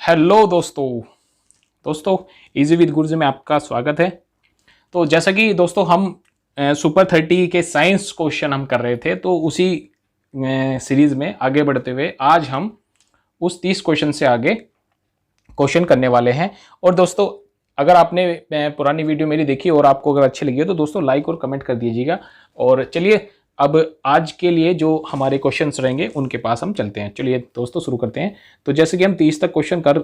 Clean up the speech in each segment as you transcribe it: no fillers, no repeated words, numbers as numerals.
Hello दोस्तों easy with गुरुजी में आपका स्वागत है। तो जैसा कि दोस्तों हम सुपर 30 के साइंस क्वेश्चन हम कर रहे थे, तो उसी सीरीज में आगे बढ़ते हुए आज हम उस 30 क्वेश्चन से आगे क्वेश्चन करने वाले हैं। और दोस्तों अगर आपने पुरानी वीडियो मेरी देखी और आपको अगर अच्छी लगी हो तो दोस्तों लाइक और कमेंट कर दीजिएगा। और चलिए अब आज के लिए जो हमारे क्वेश्चंस रहेंगे उनके पास हम चलते हैं। चलिए दोस्तों शुरू करते हैं। तो जैसे कि हम 30 तक क्वेश्चन कर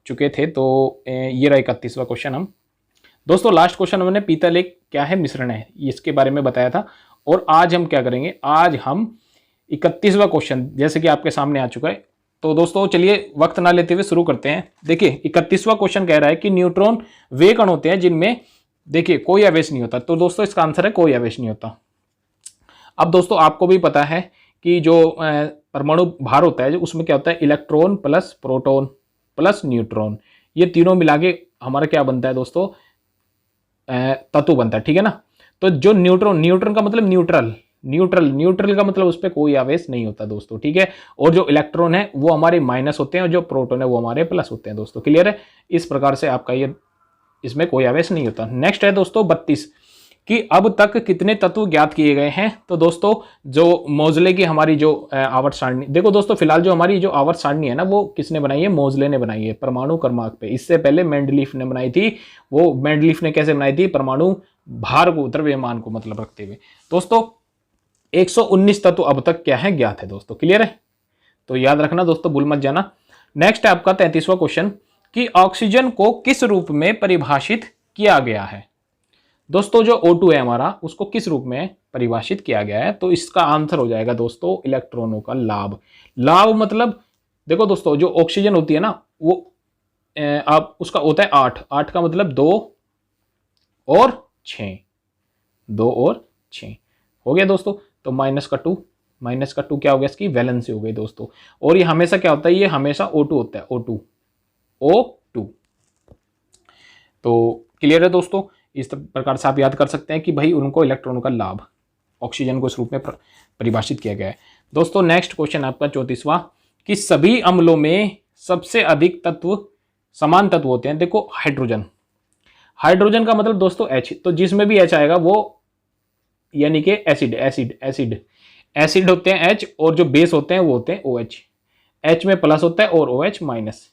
चुके थे, तो ये रहा 31वां क्वेश्चन। हम दोस्तों लास्ट क्वेश्चन हमने पीतल एक क्या है मिश्रण है इसके बारे में बताया था। और आज हम क्या करेंगे, आज हम 31वां क्वेश्चन जैसे कि आपके सामने आ चुका है। तो दोस्तों चलिए वक्त ना लेते हुए शुरू करते हैं। देखिए 31वां क्वेश्चन कह रहा है कि न्यूट्रॉन वे कण होते हैं जिनमें देखिए कोई आवेश नहीं होता। तो दोस्तों इसका आंसर है कोई आवेश नहीं होता। अब दोस्तों आपको भी पता है कि जो परमाणु भार होता है उसमें क्या होता है, electron plus proton plus neutron, ये तीनों मिला के हमारा क्या बनता है दोस्तों, तत्व बनता है। ठीक है ना। तो जो न्यूट्रॉन का मतलब न्यूट्रल का मतलब उस पर कोई आवेश नहीं होता दोस्तों। ठीक है। और जो इलेक्ट्रॉन है वो हमारे माइनस होते हैं और जो प्रोटॉन है वो हमारे प्लस होते हैं दोस्तों। क्लियर है। इस प्रकार से आपका ये इसमें कोई आवेश नहीं होता। नेक्स्ट है दोस्तों 32 कि अब तक कितने तत्व ज्ञात किए गए हैं। तो दोस्तों जो मोजले की हमारी जो आवर्त सारणी, देखो दोस्तों फिलहाल जो हमारी जो आवर्त सारणी है ना वो किसने बनाई है, मोजले ने बनाई है परमाणु क्रमांक पे। इससे पहले मेंडलीफ ने बनाई थी। वो मेंडलीफ ने कैसे बनाई थी, परमाणु भार को द्रव्यमान को मतलब रखते हुए। दोस्तों 119 तत्व अब तक क्या है ज्ञात है दोस्तों। क्लियर है। तो याद रखना दोस्तों, भूल मत जाना। नेक्स्ट है आपका 33वां क्वेश्चन कि ऑक्सीजन को किस रूप में परिभाषित किया गया है। दोस्तों जो O2 है हमारा उसको किस रूप में परिभाषित किया गया है। तो इसका आंसर हो जाएगा दोस्तों इलेक्ट्रॉनों का लाभ मतलब देखो दोस्तों जो ऑक्सीजन होती है ना वो आप उसका होता है 8 का मतलब 2 और 6 हो गया दोस्तों। तो माइनस का टू क्या हो गया, इसकी वैलेंसी हो गई दोस्तों। और ये हमेशा क्या होता है, ये हमेशा O2 होता है, O2। तो क्लियर है दोस्तों। इस प्रकार से आप याद कर सकते हैं कि भाई उनको इलेक्ट्रॉनों का लाभ, ऑक्सीजन को इस रूप में परिभाषित किया गया है दोस्तों। नेक्स्ट क्वेश्चन आपका 34वां कि सभी अम्लों में सबसे अधिक समान तत्व होते हैं। देखो हाइड्रोजन का मतलब दोस्तों H, तो जिसमें भी H आएगा वो यानी कि एसिड होते हैं H, और जो बेस होते हैं वो होते हैं OH। H में प्लस होता है और OH माइनस।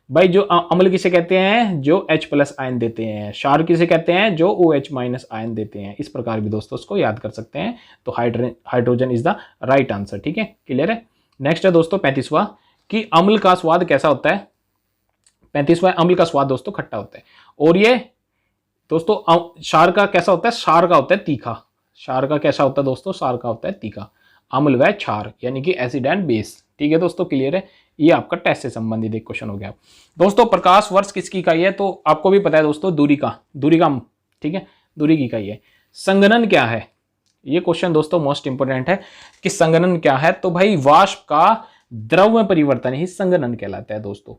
भाई जो अम्ल किसे कहते हैं, जो H प्लस आयन देते हैं। क्षार किसे कहते हैं, जो OH माइनस आयन देते हैं। इस प्रकार भी दोस्तों उसको याद कर सकते हैं। तो hydrogen is the right answer. ठीक है, क्लियर है। नेक्स्ट है दोस्तों 35वां कि अम्ल का स्वाद कैसा होता है। 35वां अम्ल का स्वाद दोस्तों खट्टा होता है। और ये दोस्तों क्षार का कैसा होता है, क्षार का होता है तीखा। क्षार का कैसा होता है दोस्तों, क्षार का होता है तीखा। अम्ल व क्षार यानी कि एसिड एंड बेस। ठीक है दोस्तों, क्लियर है। ये आपका टेस्ट से संबंधित एक क्वेश्चन हो गया दोस्तों। प्रकाश वर्ष किसकी इकाई है, तो आपको भी पता है दोस्तों दूरी का। ठीक है, दूरी की इकाई है। संघनन क्या है, ये क्वेश्चन दोस्तों मोस्ट इंपोर्टेंट है कि संघनन क्या है। तो भाई वाष्प का द्रव में परिवर्तन ही संघनन कहलाता है दोस्तों।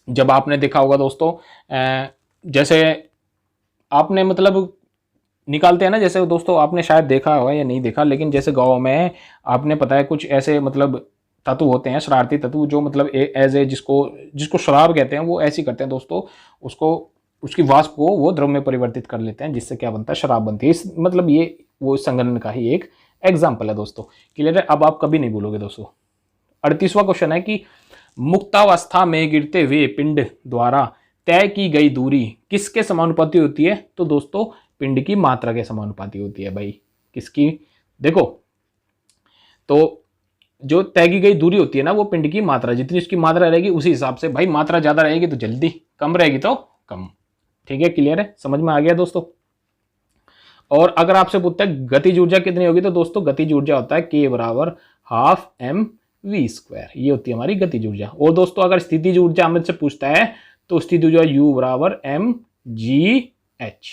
जब आपने देखा होगा दोस्तों जैसे आपने मतलब निकालते हैं ना, जैसे दोस्तों आपने शायद देखा होगा या नहीं देखा, लेकिन जैसे गाँव में आपने पता है कुछ ऐसे मतलब तत्व होते हैं, शरारती तत्व, जो मतलब एज ए जिसको शराब कहते हैं, वो ऐसे ही करते हैं दोस्तों। उसकी वाष्प को वो द्रव में परिवर्तित कर लेते हैं, जिससे क्या बनता है, शराब बनती है। इस मतलब ये वो संघनन का ही एक एग्जाम्पल है दोस्तों। क्लियर है। अब आप कभी नहीं भूलोगे दोस्तों। 38वां क्वेश्चन है कि मुक्तावस्था में गिरते हुए पिंड द्वारा तय की गई दूरी किसके समानुपाती होती है। तो दोस्तों पिंड की मात्रा के समानुपाती होती है। भाई किसकी, देखो तो जो तय की गई दूरी होती है ना वो पिंड की मात्रा, जितनी उसकी मात्रा रहेगी उसी हिसाब से। भाई मात्रा ज्यादा रहेगी तो जल्दी, कम रहेगी तो कम। ठीक है, क्लियर है, समझ में आ गया दोस्तों। और अगर आपसे पूछता है गतिज ऊर्जा कितनी होगी, तो दोस्तों गतिज ऊर्जा होता है K बराबर ½ mv²। ये होती है हमारी गतिज ऊर्जा। और दोस्तों अगर स्थितिज ऊर्जा हमसे पूछता है तो स्थितिज ऊर्जा U बराबर mgh,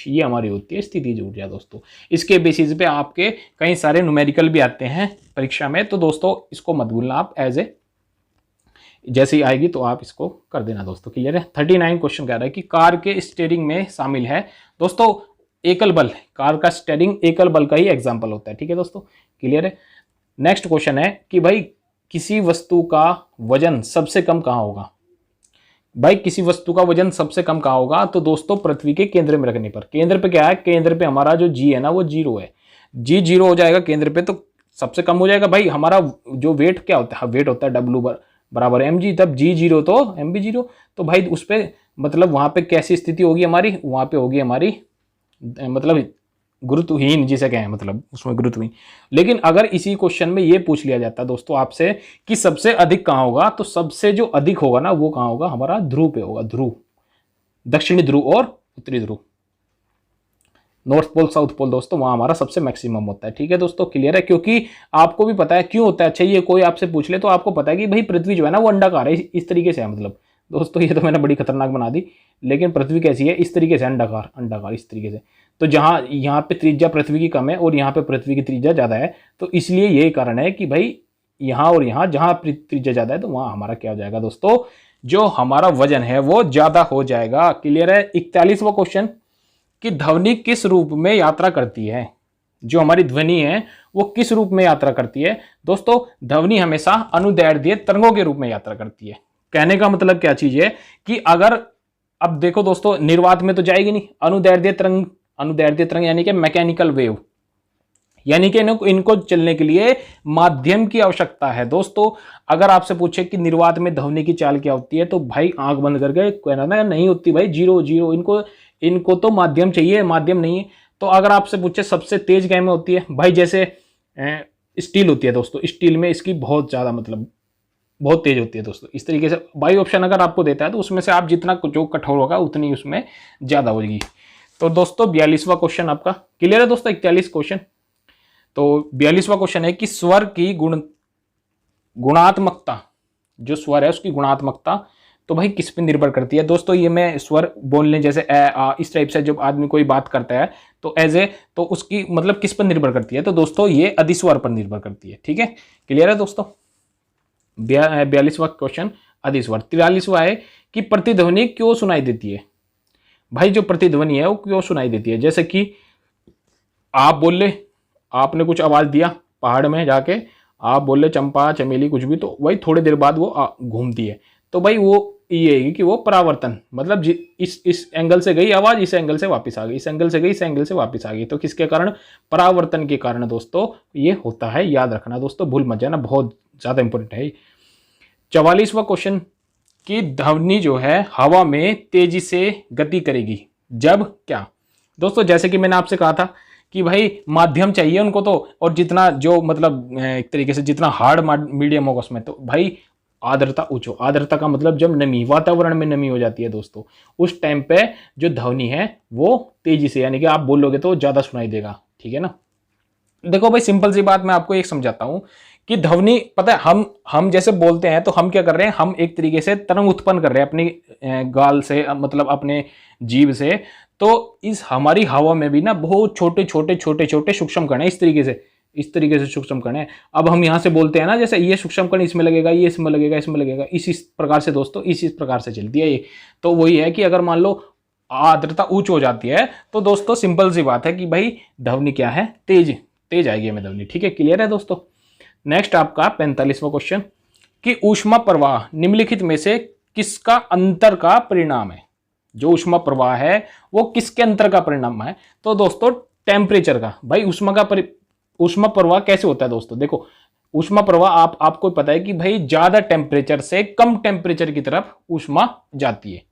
ये हमारी होती है स्थितिज ऊर्जा दोस्तों। इसके बेसिस पे आपके कई सारे न्यूमेरिकल भी आते हैं परीक्षा में। तो दोस्तों इसको मत भूलना, आप जैसे ही आएगी तो आप इसको कर देना दोस्तों। क्लियर है। 39 क्वेश्चन कह रहा है कि कार के स्टीयरिंग में शामिल है दोस्तों एकल बल। कार का स्टीयरिंग एकल बल का ही एग्जाम्पल होता है। ठीक है दोस्तों, क्लियर है। नेक्स्ट क्वेश्चन है कि भाई किसी वस्तु का वजन सबसे कम कहाँ होगा। भाई किसी वस्तु का वजन सबसे कम कहाँ होगा, तो दोस्तों पृथ्वी के केंद्र में रखने पर। केंद्र पे क्या है, केंद्र पे हमारा जो जी है ना वो 0 है, जी 0 हो जाएगा केंद्र पे, तो सबसे कम हो जाएगा। भाई हमारा जो वेट क्या होता है, वेट होता है डब्ल्यू बराबर एम जी, तब जी 0 तो एम भी 0। तो भाई उस पर मतलब वहां पे कैसी स्थिति होगी हमारी, वहां पे होगी हमारी मतलब गुरुत्वहीन जिसे कहें, मतलब उसमें गुरुत्वहीन। लेकिन अगर इसी क्वेश्चन में ये पूछ लिया जाता दोस्तों आपसे कि सबसे अधिक कहाँ होगा, तो सबसे जो अधिक होगा ना वो कहाँ होगा, हमारा ध्रुव पे होगा। ध्रुव, दक्षिणी ध्रुव और उत्तरी ध्रुव, नॉर्थ पोल साउथ पोल दोस्तों, वहां हमारा सबसे मैक्सिमम होता है। ठीक है दोस्तों, क्लियर है, क्योंकि आपको भी पता है क्यों होता है। अच्छा ये कोई आपसे पूछ ले तो आपको पता है कि भाई पृथ्वी जो है ना वो अंडाकार है, इस तरीके से है। मतलब दोस्तों ये तो मैंने बड़ी खतरनाक बना दी, लेकिन पृथ्वी कैसी है, इस तरीके से अंडाकार, अंडाकार इस तरीके से। तो जहां यहाँ पे त्रिज्या पृथ्वी की कम है और यहाँ पे पृथ्वी की त्रिज्या ज्यादा है, तो इसलिए यही कारण है कि भाई यहाँ और यहाँ जहां त्रिज्या ज्यादा है तो वहां हमारा क्या हो जाएगा दोस्तों, जो हमारा वजन है वो ज्यादा हो जाएगा। क्लियर है। 41वां क्वेश्चन कि ध्वनि किस रूप में यात्रा करती है, जो हमारी ध्वनि है वो किस रूप में यात्रा करती है। दोस्तों ध्वनि हमेशा अनुदैर्ध्य तरंगों के रूप में यात्रा करती है। कहने का मतलब क्या चीज है कि अगर, अब देखो दोस्तों निर्वात में तो जाएगी नहीं, अनुदैर्ध्य तरंग, अनुदैर्ध्य तरंग यानी कि मैकेनिकल वेव, यानी कि इनको चलने के लिए माध्यम की आवश्यकता है। दोस्तों अगर आपसे पूछे कि निर्वात में ध्वनि की चाल क्या होती है, तो भाई आंख बंद करके कहना ना नहीं होती भाई, 0 0, इनको तो माध्यम चाहिए, माध्यम नहीं है। तो अगर आपसे पूछे सबसे तेज क्या में होती है, भाई जैसे स्टील होती है दोस्तों, स्टील में इसकी बहुत ज्यादा मतलब बहुत तेज होती है दोस्तों। इस तरीके से बाई ऑप्शन अगर आपको देता है तो उसमें से आप जितना जो कठोर होगा उतनी उसमें ज्यादा होगी। तो दोस्तों 42वां क्वेश्चन आपका क्लियर है दोस्तों। 41 क्वेश्चन, तो 42वां क्वेश्चन है कि स्वर की गुणात्मकता, जो स्वर है उसकी गुणात्मकता तो भाई किस पे निर्भर करती है। दोस्तों ये मैं स्वर बोलने जैसे ए आ इस टाइप से जब आदमी कोई बात करता है तो एज ए, तो उसकी मतलब किस पर निर्भर करती है, तो दोस्तों ये अधिस्वर पर निर्भर करती है। ठीक है, क्लियर है दोस्तों। 42वां क्वेश्चन अधिस्वर। 43वां है कि प्रतिध्वनि क्यों सुनाई देती है। भाई जो प्रतिध्वनि है वो क्यों सुनाई देती है, जैसे कि आप बोले, आपने कुछ आवाज दिया पहाड़ में जाके, आप बोले चंपा चमेली कुछ भी, तो वही थोड़ी देर बाद वो घूमती है। तो भाई वो ये है कि वो परावर्तन, मतलब इस एंगल से गई आवाज, इस एंगल से वापस आ गई, इस एंगल से गई, इस एंगल से वापस आ गई। तो किसके कारण, परावर्तन के कारण दोस्तों ये होता है। याद रखना दोस्तों, भूल मत जाना, बहुत ज्यादा इंपॉर्टेंट है। 44वां क्वेश्चन कि ध्वनि जो है हवा में तेजी से गति करेगी जब क्या। दोस्तों जैसे कि मैंने आपसे कहा था कि भाई माध्यम चाहिए उनको, तो और जितना जो मतलब एक तरीके से जितना हार्ड मीडियम होगा उसमें, तो भाई आर्द्रता ऊंचो, आर्द्रता का मतलब जब नमी, वातावरण में नमी हो जाती है दोस्तों, उस टाइम पे जो ध्वनि है वो तेजी से, यानी कि आप बोलोगे तो ज्यादा सुनाई देगा। ठीक है ना। देखो भाई सिंपल सी बात मैं आपको एक समझाता हूं कि ध्वनि, पता है हम जैसे बोलते हैं तो हम क्या कर रहे हैं, हम एक तरीके से तरंग उत्पन्न कर रहे हैं अपनी गाल से, मतलब अपने जीभ से। तो इस हमारी हवा में भी ना बहुत छोटे छोटे छोटे छोटे सूक्ष्म कण है, इस तरीके से सूक्ष्म कण है। अब हम यहाँ से बोलते हैं ना, जैसे ये सूक्ष्म कण इसमें लगेगा, ये इसमें लगेगा, इसमें लगेगा, इस प्रकार से दोस्तों, इस प्रकार से चलती है ये। तो वही है कि अगर मान लो आर्द्रता उच्च हो जाती है तो दोस्तों सिंपल सी बात है कि भाई ध्वनि क्या है, तेज आएगी हमें ध्वनि। ठीक है, क्लियर है दोस्तों। नेक्स्ट आपका 45वां क्वेश्चन कि ऊष्मा प्रवाह निम्नलिखित में से किसका अंतर का परिणाम है। जो ऊष्मा प्रवाह है वो किसके अंतर का परिणाम है, तो दोस्तों टेम्परेचर का। भाई ऊष्मा प्रवाह कैसे होता है दोस्तों, देखो ऊष्मा प्रवाह आपको पता है कि भाई ज्यादा टेम्परेचर से कम टेम्परेचर की तरफ ऊष्मा जाती है।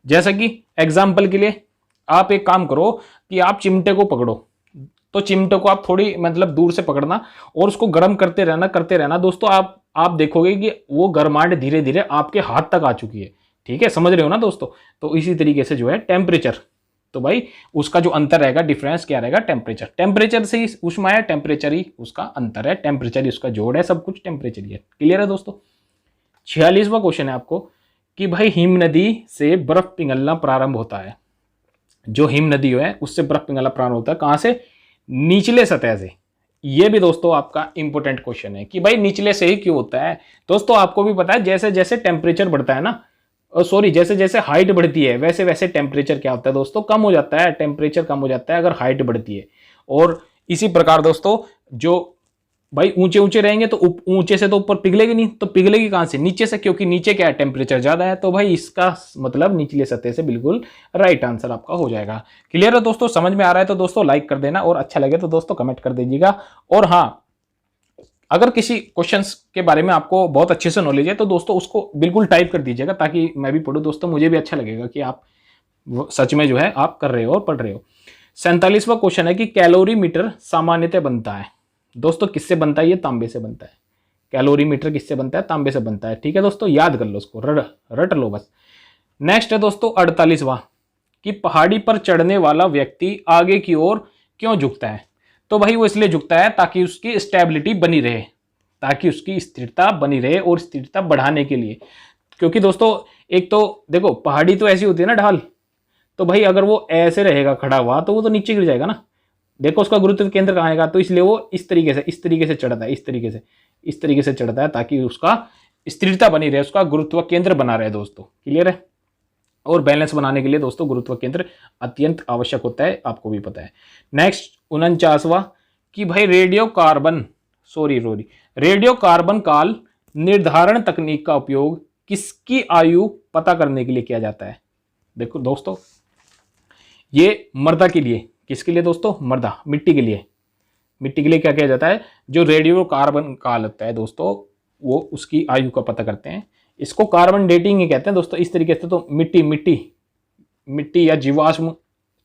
जैसा कि एग्जाम्पल के लिए आप एक काम करो कि आप चिमटे को पकड़ो, तो चिमटे को आप थोड़ी मतलब दूर से पकड़ना और उसको गर्म करते रहना दोस्तों। आप देखोगे कि वो गर्माहट धीरे धीरे आपके हाथ तक आ चुकी है। ठीक है, समझ रहे हो ना दोस्तों। तो इसी तरीके से जो है टेम्परेचर, तो भाई उसका जो अंतर रहेगा, डिफरेंस क्या रहेगा, टेम्परेचर से ही ऊष्मा है, टेम्परेचर ही उसका अंतर है, टेम्परेचर ही उसका जोड़ है, सब कुछ टेम्परेचर ही है। क्लियर है दोस्तों। 46वां क्वेश्चन है आपको कि भाई हिम नदी से बर्फ पिघलना प्रारंभ होता है। जो हिम नदी है उससे बर्फ पिघलना प्रारंभ होता है, कहां से, निचले सतह से। ये भी दोस्तों आपका इंपॉर्टेंट क्वेश्चन है कि भाई निचले से ही क्यों होता है। दोस्तों आपको भी पता है जैसे जैसे टेम्परेचर बढ़ता है ना, जैसे जैसे हाइट बढ़ती है वैसे वैसे टेम्परेचर क्या होता है दोस्तों, कम हो जाता है। टेम्परेचर कम हो जाता है अगर हाइट बढ़ती है। और इसी प्रकार दोस्तों जो भाई ऊंचे ऊंचे रहेंगे तो ऊंचे से तो ऊपर पिघलेगी नहीं, तो पिघलेगी कहां से, नीचे से, क्योंकि नीचे क्या है, टेम्परेचर ज्यादा है। तो भाई इसका मतलब निचले सतह से बिल्कुल राइट आंसर आपका हो जाएगा। क्लियर है दोस्तों, समझ में आ रहा है तो दोस्तों लाइक कर देना, और अच्छा लगे तो दोस्तों कमेंट कर दीजिएगा। और हाँ, अगर किसी क्वेश्चंस के बारे में आपको बहुत अच्छे से नॉलेज है तो दोस्तों उसको बिल्कुल टाइप कर दीजिएगा, ताकि मैं भी पढ़ूं दोस्तों, मुझे भी अच्छा लगेगा कि आप सच में जो है आप कर रहे हो और पढ़ रहे हो। 47वां क्वेश्चन है कि कैलोरी मीटर सामान्यतः बनता है, दोस्तों किससे बनता है, ये तांबे से बनता है। कैलोरी मीटर किससे बनता है, तांबे से बनता है। ठीक है दोस्तों, याद कर लो उसको, रट लो बस। नेक्स्ट है दोस्तों 48वां कि पहाड़ी पर चढ़ने वाला व्यक्ति आगे की ओर क्यों झुकता है। तो भाई वो इसलिए झुकता है ताकि उसकी स्टेबिलिटी बनी रहे, ताकि उसकी स्थिरता बनी रहे, और स्थिरता बढ़ाने के लिए। क्योंकि दोस्तों एक तो देखो पहाड़ी तो ऐसी होती है ना ढाल, तो भाई अगर वो ऐसे रहेगा खड़ा हुआ तो वो तो नीचे गिर जाएगा ना। देखो उसका गुरुत्व केंद्र कहाँ आएगा, तो इसलिए वो इस तरीके से चढ़ता है, इस तरीके से चढ़ता है, ताकि उसका स्थिरता बनी रहे, उसका गुरुत्व केंद्र बना रहे दोस्तों। क्लियर है। और बैलेंस बनाने के लिए दोस्तों गुरुत्व केंद्र अत्यंत आवश्यक होता है, आपको भी पता है। नेक्स्ट 49वां कि भाई रेडियो कार्बन काल निर्धारण तकनीक का उपयोग किसकी आयु पता करने के लिए किया जाता है। देखो दोस्तों ये मृदा के लिए, किसके लिए दोस्तों, मृदा, मिट्टी के लिए क्या किया जाता है, जो रेडियो कार्बन काल होता है दोस्तों, वो उसकी आयु का पता करते हैं। इसको कार्बन डेटिंग ही कहते हैं दोस्तों। इस तरीके से तो मिट्टी या जीवाश्म।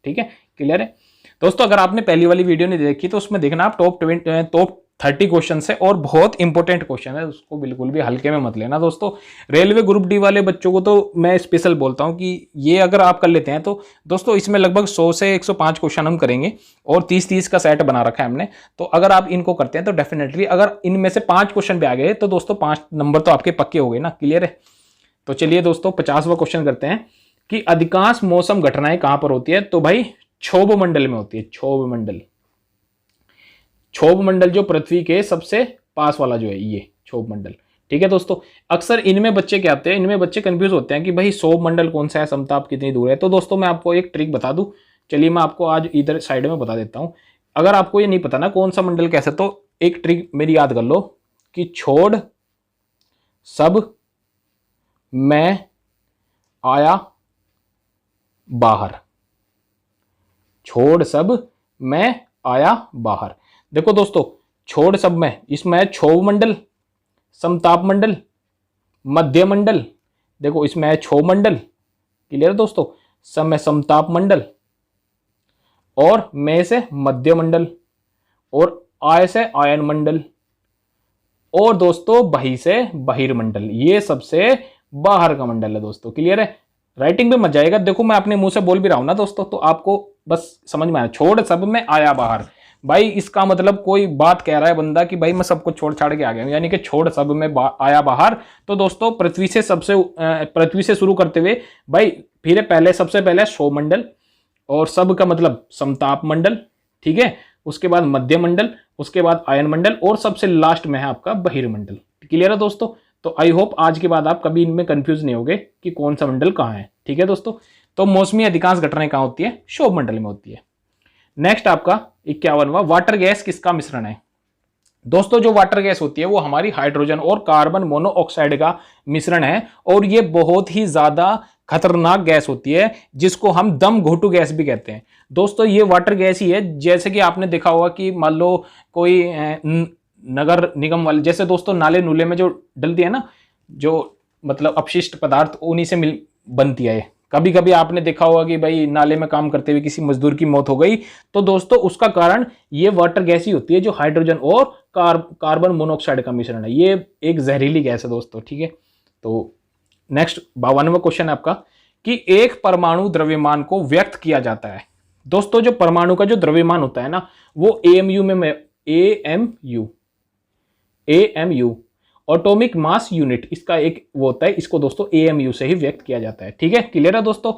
ठीक है, क्लियर है दोस्तों। अगर आपने पहली वाली वीडियो नहीं देखी तो उसमें देखना आप टॉप 30 क्वेश्चन है, और बहुत इंपॉर्टेंट क्वेश्चन है, उसको बिल्कुल भी हल्के में मत लेना दोस्तों। रेलवे ग्रुप डी वाले बच्चों को तो मैं स्पेशल बोलता हूं कि ये अगर आप कर लेते हैं तो दोस्तों इसमें लगभग 100 से 105 क्वेश्चन हम करेंगे, और 30-30 का सेट बना रखा है हमने। तो अगर आप इनको करते हैं तो डेफिनेटली, अगर इनमें से 5 क्वेश्चन भी आ गए तो दोस्तों 5 नंबर तो आपके पक्के हो गए ना। क्लियर है। तो चलिए दोस्तों 50वां क्वेश्चन करते हैं कि अधिकांश मौसम घटनाएं कहां पर होती है। तो भाई क्षोभ मंडल में होती है, क्षोभ मंडल जो पृथ्वी के सबसे पास वाला जो है, ये क्षोभ मंडल। ठीक है दोस्तों। अक्सर इनमें बच्चे क्या आते हैं, इनमें बच्चे कंफ्यूज होते हैं कि भाई क्षोभ मंडल कौन सा है, समताप कितनी दूर है। तो दोस्तों मैं आपको एक ट्रिक बता दूं, चलिए मैं आपको आज इधर साइड में बता देता हूं। अगर आपको ये नहीं पता ना कौन सा मंडल कैसे, तो एक ट्रिक मेरी याद कर लो कि छोड़ सब मैं आया बाहर, छोड़ सब मैं आया बाहर। देखो दोस्तों छोड़ सब में, इसमें है क्षोभ मंडल, समताप मंडल, मध्य मंडल। देखो इसमें है क्षोभ मंडल, क्लियर है दोस्तों, सब में समताप मंडल, और में से मध्य मंडल, और आय से आयन मंडल, और दोस्तों बही से बहिर्मंडल। ये सबसे बाहर का मंडल है दोस्तों। क्लियर है। राइटिंग में मत जाएगा, देखो मैं अपने मुंह से बोल भी रहा हूं ना दोस्तों, तो आपको बस समझ में आया। छोड़ सब में आया बाहर, भाई इसका मतलब कोई बात कह रहा है बंदा कि भाई मैं सबको छोड़ छाड़ के आ गया, यानी कि छोड़ सब में आया बाहर। तो दोस्तों पृथ्वी से शुरू करते हुए भाई फिर पहले सबसे पहले क्षोभ मंडल, और सब का मतलब समताप मंडल। ठीक है, उसके बाद मध्य मंडल, उसके बाद आयन मंडल, और सबसे लास्ट में है आपका बहिर्मंडल। क्लियर है दोस्तों। तो आई होप आज के बाद आप कभी इनमें कंफ्यूज नहीं होगे कि कौन सा मंडल कहाँ है। ठीक है दोस्तों। तो मौसमी अधिकांश घटनाएं कहाँ होती है, क्षोभ मंडल में होती है। नेक्स्ट आपका 51वां, वाटर गैस किसका मिश्रण है। दोस्तों जो वाटर गैस होती है वो हमारी हाइड्रोजन और कार्बन मोनोऑक्साइड का मिश्रण है, और ये बहुत ही ज्यादा खतरनाक गैस होती है, जिसको हम दम घोटू गैस भी कहते हैं। दोस्तों ये वाटर गैस ही है, जैसे कि आपने देखा होगा कि मान लो कोई नगर निगम वाले, जैसे दोस्तों नाले नूले में जो डलती है ना, जो मतलब अपशिष्ट पदार्थ, उन्हीं से बनती है। कभी कभी आपने देखा होगा कि भाई नाले में काम करते हुए किसी मजदूर की मौत हो गई, तो दोस्तों उसका कारण ये वाटर गैस ही होती है, जो हाइड्रोजन और कार्बन मोनोऑक्साइड का मिश्रण है। ये एक जहरीली गैस है दोस्तों। ठीक है। तो नेक्स्ट 52वां क्वेश्चन है आपका कि एक परमाणु द्रव्यमान को व्यक्त किया जाता है। दोस्तों जो परमाणु का जो द्रव्यमान होता है ना, वो एएमयू में एएमयू ऑटोमिक मास यूनिट, इसका एक वो होता है, इसको दोस्तों एएमयू से ही व्यक्त किया जाता है। ठीक है, क्लियर है दोस्तों।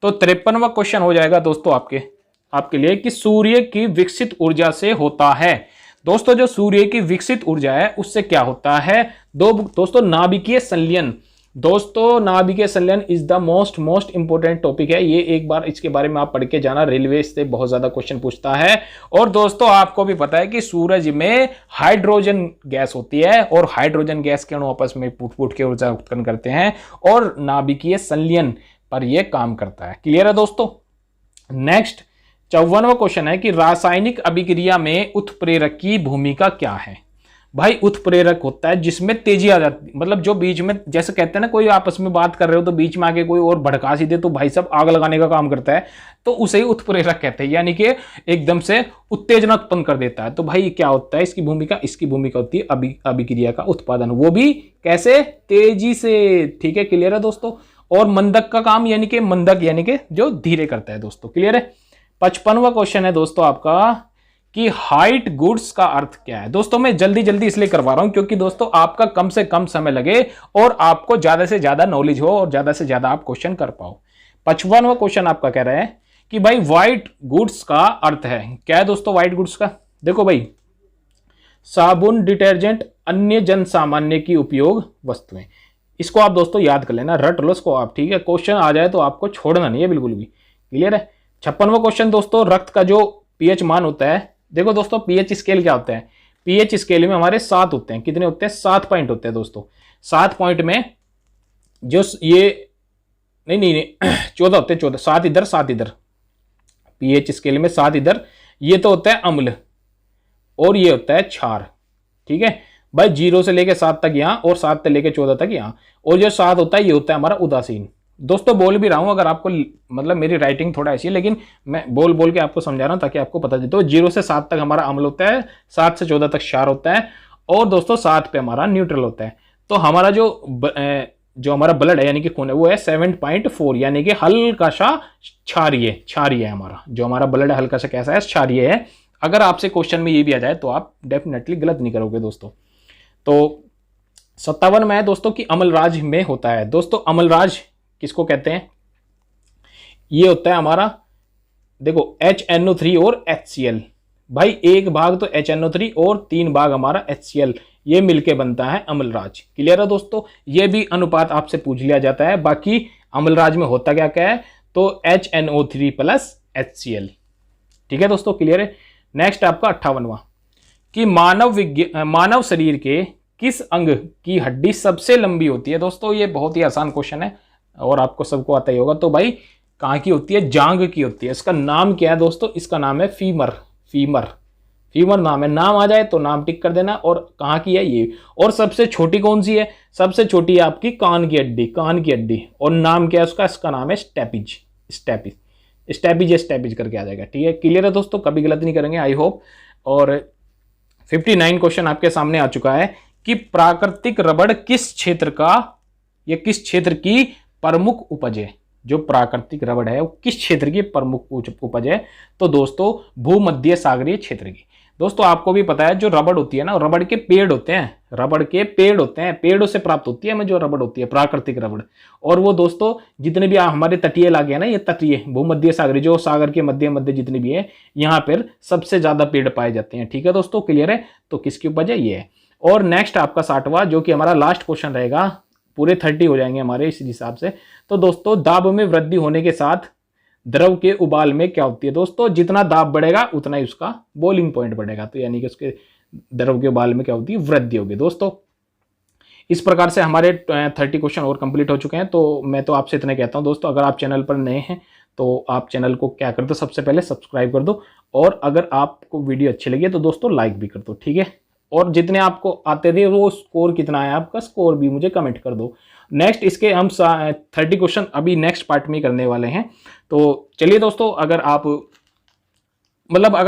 तो 53वां क्वेश्चन हो जाएगा दोस्तों आपके लिए कि सूर्य की विकसित ऊर्जा से होता है। दोस्तों जो सूर्य की विकसित ऊर्जा है उससे क्या होता है, दोस्तों नाभिकीय संलयन। दोस्तों नाभिकीय संलयन is the most important topic है। ये एक बार इसके बारे में आप पढ़ के जाना, रेलवे से बहुत ज्यादा क्वेश्चन पूछता है। और दोस्तों आपको भी पता है कि सूरज में हाइड्रोजन गैस होती है और हाइड्रोजन गैस के अणु आपस में फूट के ऊर्जा उत्पन्न करते हैं और नाभिकीय संलयन पर यह काम करता है। क्लियर है दोस्तों। नेक्स्ट 54वां क्वेश्चन है कि रासायनिक अभिक्रिया में उत्प्रेरक की भूमिका क्या है। भाई उत्प्रेरक होता है जिसमें तेजी आ जाती, मतलब जो बीच में, जैसे कहते हैं ना कोई आपस में बात कर रहे हो तो बीच में आके कोई और भड़का सी दे तो भाई सब आग लगाने का काम करता है, तो उसे ही उत्प्रेरक कहते हैं, यानी कि एकदम से उत्तेजना उत्पन्न कर देता है। तो भाई क्या होता है इसकी भूमिका, इसकी भूमिका होती है अभिक्रिया का उत्पादन, वो भी कैसे, तेजी से। ठीक है, क्लियर है दोस्तों। और मंदक का काम, यानी कि मंदक यानी कि जो धीरे करता है दोस्तों। क्लियर है। 55वां क्वेश्चन है दोस्तों आपका कि हाइट गुड्स का अर्थ क्या है। दोस्तों मैं जल्दी जल्दी इसलिए करवा रहा हूं क्योंकि दोस्तों आपका कम से कम समय लगे और आपको ज्यादा से ज्यादा नॉलेज हो और ज्यादा से ज्यादा आप क्वेश्चन कर पाओ। 55वां क्वेश्चन आपका कह रहा है कि भाई व्हाइट गुड्स का अर्थ है क्या है दोस्तों। व्हाइट गुड्स का देखो भाई, साबुन, डिटर्जेंट, अन्य जन सामान्य की उपयोग वस्तुएं। इसको आप दोस्तों याद कर लेना, रट लो इसको आप। ठीक है, क्वेश्चन आ जाए तो आपको छोड़ना नहीं है बिल्कुल भी। क्लियर है। 56वां क्वेश्चन दोस्तों, रक्त का जो पीएच मान होता है। देखो दोस्तों पीएच स्केल क्या होता है, पीएच स्केल में हमारे 7 होते हैं। कितने होते हैं, 7 पॉइंट होते हैं दोस्तों। 7 पॉइंट में जो ये नहीं 14 होते हैं, 14, 7 इधर 7 इधर, पीएच स्केल में 7 इधर, ये तो होता है अम्ल और ये होता है क्षार। ठीक है भाई, 0 से लेके 7 तक यहाँ और 7 से लेके 14 तक यहाँ, और जो 7 होता है ये होता है हमारा उदासीन। दोस्तों बोल भी रहा हूं, अगर आपको मतलब मेरी राइटिंग थोड़ा ऐसी है लेकिन मैं बोल बोल के आपको समझा रहा हूं ताकि आपको पता चले। तो 0 से 7 तक हमारा अम्ल होता है, 7 से 14 तक क्षार होता है और दोस्तों 7 पे हमारा न्यूट्रल होता है। तो हमारा जो हमारा ब्लड है यानी कि खून है वो है 7.4, यानी कि हल्का सा क्षारीय है हमारा। जो हमारा ब्लड है हल्का सा कैसा है, क्षारीय है। अगर आपसे क्वेश्चन में ये भी आ जाए तो आप डेफिनेटली गलत नहीं करोगे दोस्तों। तो 57 में है दोस्तों कि अम्लराज में होता है। दोस्तों अम्लराज किसको कहते हैं, ये होता है हमारा देखो HNO3 और HCl। भाई एक भाग तो HNO3 और 3 भाग हमारा HCl, ये मिलके बनता है अम्लराज। क्लियर है दोस्तों। ये भी अनुपात आपसे पूछ लिया जाता है। बाकी अम्लराज में होता क्या क्या है, तो HNO3 प्लस HCl। ठीक है दोस्तों, क्लियर है। नेक्स्ट आपका 58वां कि मानव शरीर के किस अंग की हड्डी सबसे लंबी होती है। दोस्तों ये बहुत ही आसान क्वेश्चन है और आपको सबको आता ही होगा। तो भाई कहाँ की होती है, जांग की होती है। इसका नाम क्या है दोस्तों, इसका नाम है फीमर नाम है। नाम आ जाए तो नाम टिक कर देना। और कहाँ की है ये, और सबसे छोटी कौन सी है, सबसे छोटी है आपकी कान की हड्डी। और नाम क्या है उसका, इसका नाम है स्टैपिज करके आ जाएगा। ठीक है, क्लियर है दोस्तों, कभी गलत नहीं करेंगे आई होप। और 59 क्वेश्चन आपके सामने आ चुका है कि प्राकृतिक रबड़ किस क्षेत्र का या किस क्षेत्र की प्रमुख उपज है। जो प्राकृतिक रबड़ है वो किस क्षेत्र की प्रमुख उपज है, तो दोस्तों भूमध्य सागरीय क्षेत्र की। दोस्तों आपको भी पता है जो रबड़ होती है ना, रबड़ के पेड़ होते हैं, पेड़ों से प्राप्त होती है हमें जो रबड़ होती है, प्राकृतिक रबड़। और वो दोस्तों जितने भी हमारे तटीय इलाके हैं ना, ये तटीय भूमध्य सागरीय, जो सागर के मध्य जितने भी है, यहाँ पर सबसे ज्यादा पेड़ पाए जाते हैं। ठीक है दोस्तों, क्लियर है। तो किसकी उपज है, ये है। और नेक्स्ट आपका 60वां जो कि हमारा लास्ट क्वेश्चन रहेगा, पूरे 30 हो जाएंगे हमारे इस हिसाब से। तो दोस्तों दाब में वृद्धि होने के साथ द्रव के उबाल में क्या होती है। दोस्तों जितना दाब बढ़ेगा उतना ही उसका बॉइलिंग पॉइंट बढ़ेगा, तो यानी कि उसके द्रव के उबाल में क्या होती है, वृद्धि होगी। दोस्तों इस प्रकार से हमारे 30 क्वेश्चन और कंप्लीट हो चुके हैं। तो मैं तो आपसे इतना कहता हूं दोस्तों, अगर आप चैनल पर नए हैं तो आप चैनल को क्या कर दो, सबसे पहले सब्सक्राइब कर दो। और अगर आपको वीडियो अच्छी लगी तो दोस्तों लाइक भी कर दो। ठीक है, और जितने आपको आते थे वो स्कोर कितना है आपका, स्कोर भी मुझे कमेंट कर दो। नेक्स्ट इसके हम 30 क्वेश्चन अभी नेक्स्ट पार्ट में करने वाले हैं। तो चलिए दोस्तों, अगर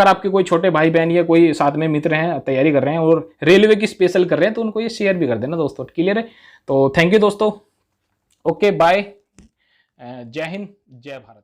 आपके कोई छोटे भाई बहन या कोई साथ में मित्र हैं, तैयारी कर रहे हैं और रेलवे की स्पेशल कर रहे हैं, तो उनको ये शेयर भी कर देना दोस्तों। क्लियर है। तो थैंक यू दोस्तों, ओके बाय, जय हिंद जय भारत।